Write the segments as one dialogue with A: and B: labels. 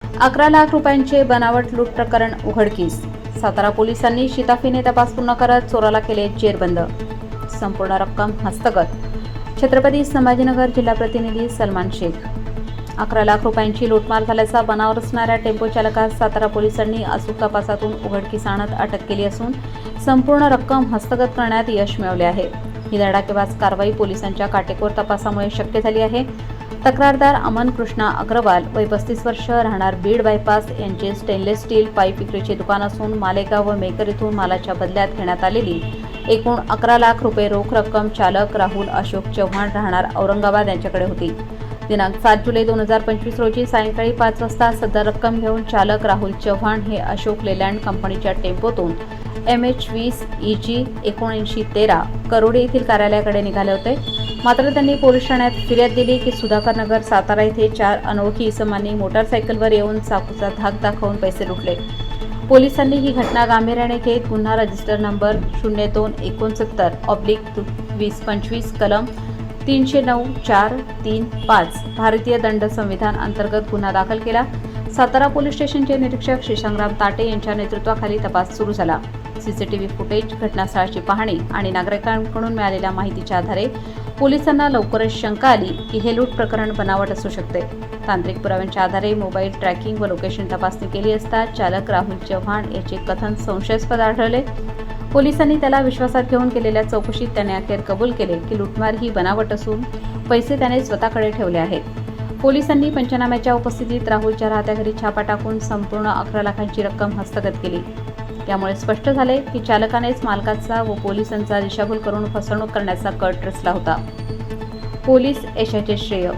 A: 11 लाख रुपयांचे बनावट लूट प्रकरण उघडकीस. सातारा पोलिसांनी शिताफीने तपास पूर्ण करत चोराला केले जेरबंद. संपूर्ण रक्कम हस्तगत. छत्रपती संभाजीनगर जिल्हा प्रतिनिधी सलमान शेख. 11 लाख रुपयांची लूटमार झाल्याचा बनाव रचणाऱ्या टेम्पो चालकास सातारा पोलिसांनी अचूक तपासातून उघडकीस आणत अटक केली असून संपूर्ण रक्कम हस्तगत करण्यात यश मिळवले आहे. ही धडाकेबाज कारवाई पोलिसांच्या काटेकोर तपासामुळे शक्य झाली आहे. तक्रारदार अमन कृष्णा अग्रवाल वय 35 वर्ष, राहणार बीड बायपास यांचे स्टेनलेस स्टील पाईप विक्रीचे दुकान असून मालेगाव व मेकर येथून मालाच्या बदल्यात घेण्यात आलेली एकूण 11 लाख रुपये रोख रक्कम चालक राहुल अशोक चव्हाण, राहणार औरंगाबाद यांच्याकडे होती. दिनांक 7 जुलै 2025 रोजी सायंकाळी 5 वाजता सदर रक्कम घेऊन चालक राहुल चव्हाण हे अशोक लेलँड कंपनीच्या टेम्पोतून MH20 EG 7913 करोडी येथील कार्यालयाकडे निघाले होते. मात्र त्यांनी पोलीस ठाण्यात फिर्याद दिली की सुधाकर नगर सातारा येथे 4 अनोळखी इसमांनी मोटारसायकलवर येऊन चाकूचा धाक दाखवून पैसे लुटले. पोलिसांनी ही घटना गांभीर्याने घेत गुन्हा रजिस्टर नंबर 0269/2025 कलम 309-435 भारतीय दंड संविधान अंतर्गत गुन्हा दाखल केला. सातारा पोलीस स्टेशनचे निरीक्षक श्री संग्राम ताटे यांच्या नेतृत्वाखाली तपास सुरू झाला. CCTV फुटेज, घटनास्थळाची पाहणी आणि नागरिकांकडून मिळालेल्या माहितीच्या आधारे पोलिसांना लवकरच शंका आली की हे लूट प्रकरण बनावट असू शकते. तांत्रिक पुराव्यांच्या आधारे मोबाईल ट्रॅकिंग व लोकेशन तपासणी केली असता चालक राहुल चव्हाण याचे कथन संशयास्पद आढळले. पोलिसांनी त्याला विश्वासात घेऊन केलेल्या चौकशीत त्याने अखेर कबूल केले की लूटमार ही बनावट असून पैसे त्याने स्वतःकडे ठेवले आहेत. पोलिसांनी पंचनाम्याच्या उपस्थितीत राहुलच्या राहत्या घरी छापा टाकून संपूर्ण 11 लाखांची रक्कम हस्तगत केली. यामुळे स्पष्ट झाले की चालकानेच मालकाचा व पोलिसांचा दिशाभूल करून फसवणूक करण्याचा कट रचला होता. पोलीस यशाचे श्रेय.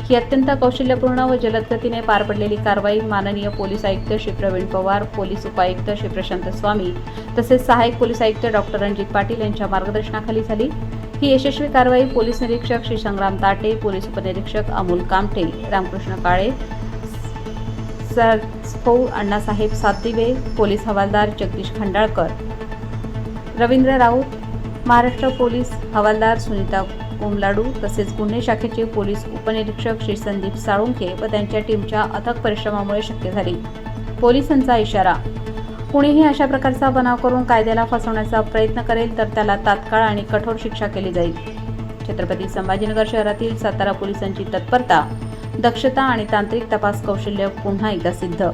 A: ही अत्यंत कौशल्यपूर्ण व जलद गतीने पार पडलेली कारवाई माननीय पोलीस आयुक्त श्री प्रवीण पवार, पोलीस उपायुक्त श्री प्रशांत स्वामी तसेच सहाय्यक पोलीस आयुक्त डॉक्टर रणजित पाटील यांच्या मार्गदर्शनाखाली झाली. ही यशस्वी कारवाई पोलीस निरीक्षक श्री संग्राम ताटे, पोलीस उपनिरीक्षक अमोल कामठे, रामकृष्ण काळे, सरफौ अण्णासाहेब सातदिवे, पोलीस हवालदार जगदीश खंडाळकर, रवींद्र राऊत, महाराष्ट्र पोलीस हवालदार सुनीता कोमलाडू तसेच गुन्हे शाखेचे पोलीस उपनिरीक्षक श्री संदीप साळुंखे व त्यांच्या टीमच्या अथक परिश्रमामुळे शक्य झाली. पोलिसांचा इशारा. कुणीही अशा प्रकारचा बनाव करून कायद्याला फसवण्याचा प्रयत्न करेल तर त्याला तात्काळ आणि कठोर शिक्षा केली जाईल. छत्रपती संभाजीनगर शहरातील सातारा पोलिसांची तत्परता, दक्षता आणि तांत्रिक तपास कौशल्य पुन्हा एकदा सिद्ध.